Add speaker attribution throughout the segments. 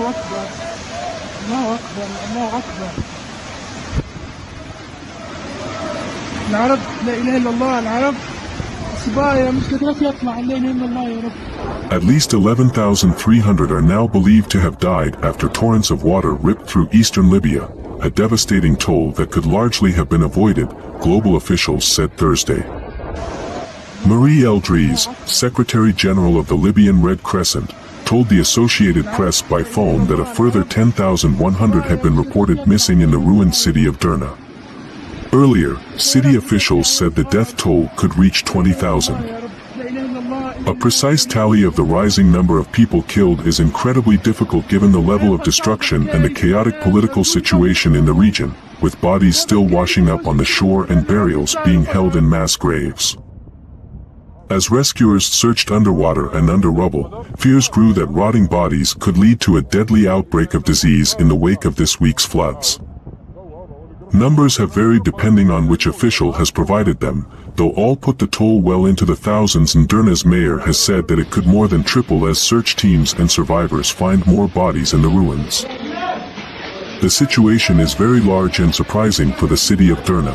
Speaker 1: الله أكبر الله أكبر الله أكبر. العرب لا إله إلا الله. العرب سبايا مش قادرة يطلع. لا إله إلا الله يا رب.
Speaker 2: At least 11,300 are now believed to have died after torrents of water ripped through eastern Libya, a devastating toll that could largely have been avoided, global officials said Thursday. Marie Eldrees, Secretary General of the Libyan Red Crescent, told the Associated Press by phone that a further 10,100 had been reported missing in the ruined city of Derna. Earlier, city officials said the death toll could reach 20,000. A precise tally of the rising number of people killed is incredibly difficult given the level of destruction and the chaotic political situation in the region, with bodies still washing up on the shore and burials being held in mass graves. As rescuers searched underwater and under rubble, fears grew that rotting bodies could lead to a deadly outbreak of disease in the wake of this week's floods. Numbers have varied depending on which official has provided them, though all put the toll well into the thousands, and Derna's mayor has said that it could more than triple as search teams and survivors find more bodies in the ruins. The situation is very large and surprising for the city of Derna.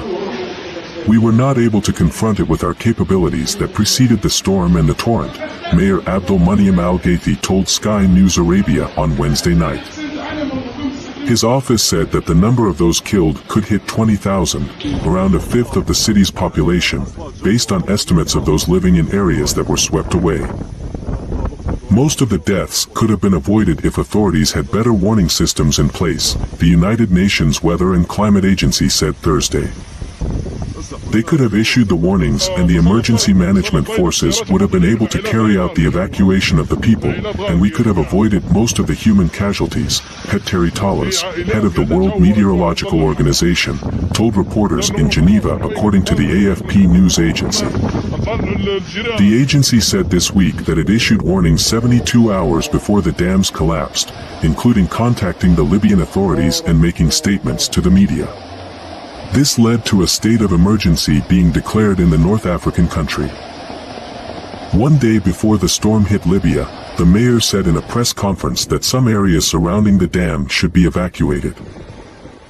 Speaker 2: We were not able to confront it with our capabilities that preceded the storm and the torrent, Mayor Abdul Muniam Al-Gaithi told Sky News Arabia on Wednesday night. His office said that the number of those killed could hit 20,000, around a fifth of the city's population, based on estimates of those living in areas that were swept away. Most of the deaths could have been avoided if authorities had better warning systems in place, the United Nations Weather and Climate Agency said Thursday. They could have issued the warnings and the emergency management forces would have been able to carry out the evacuation of the people, and we could have avoided most of the human casualties, Peteri Talas, head of the World Meteorological Organization, told reporters in Geneva according to the AFP news agency. The agency said this week that it issued warnings 72 hours before the dams collapsed, including contacting the Libyan authorities and making statements to the media. This led to a state of emergency being declared in the North African country. One day before the storm hit Libya, the mayor said in a press conference that some areas surrounding the dam should be evacuated.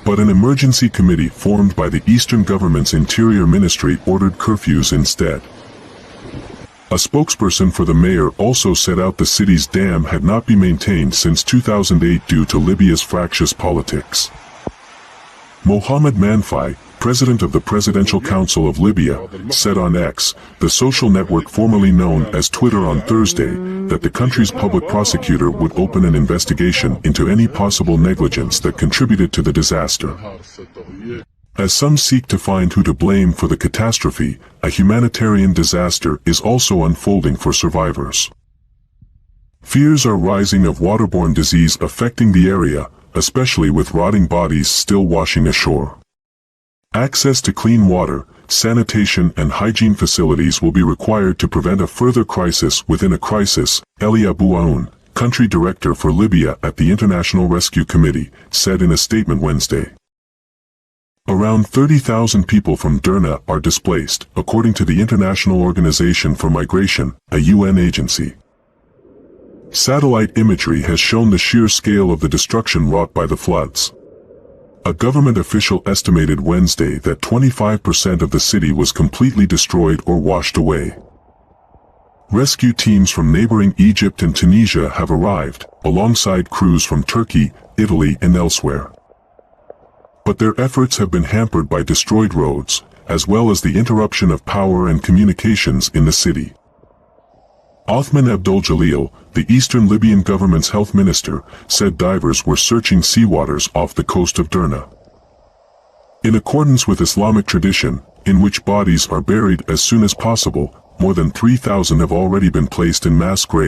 Speaker 2: But an emergency committee formed by the Eastern government's Interior Ministry ordered curfews instead. A spokesperson for the mayor also said out the city's dam had not been maintained since 2008 due to Libya's fractious politics. Mohamed Manfai, president of the Presidential Council of Libya, said on X, the social network formerly known as Twitter, on Thursday, that the country's public prosecutor would open an investigation into any possible negligence that contributed to the disaster. As some seek to find who to blame for the catastrophe, a humanitarian disaster is also unfolding for survivors. Fears are rising of waterborne disease affecting the area, especially with rotting bodies still washing ashore. Access to clean water, sanitation and hygiene facilities will be required to prevent a further crisis within a crisis, Eli Abu Aoun, country director for Libya at the International Rescue Committee, said in a statement Wednesday. Around 30,000 people from Derna are displaced, according to the International Organization for Migration, a UN agency. Satellite imagery has shown the sheer scale of the destruction wrought by the floods. A government official estimated Wednesday that 25% of the city was completely destroyed or washed away. Rescue teams from neighboring Egypt and Tunisia have arrived, alongside crews from Turkey, Italy and elsewhere. But their efforts have been hampered by destroyed roads, as well as the interruption of power and communications in the city. Othman Abdul Jalil, the Eastern Libyan government's health minister, said divers were searching seawaters off the coast of Derna. In accordance with Islamic tradition, in which bodies are buried as soon as possible, more than 3,000 have already been placed in mass graves.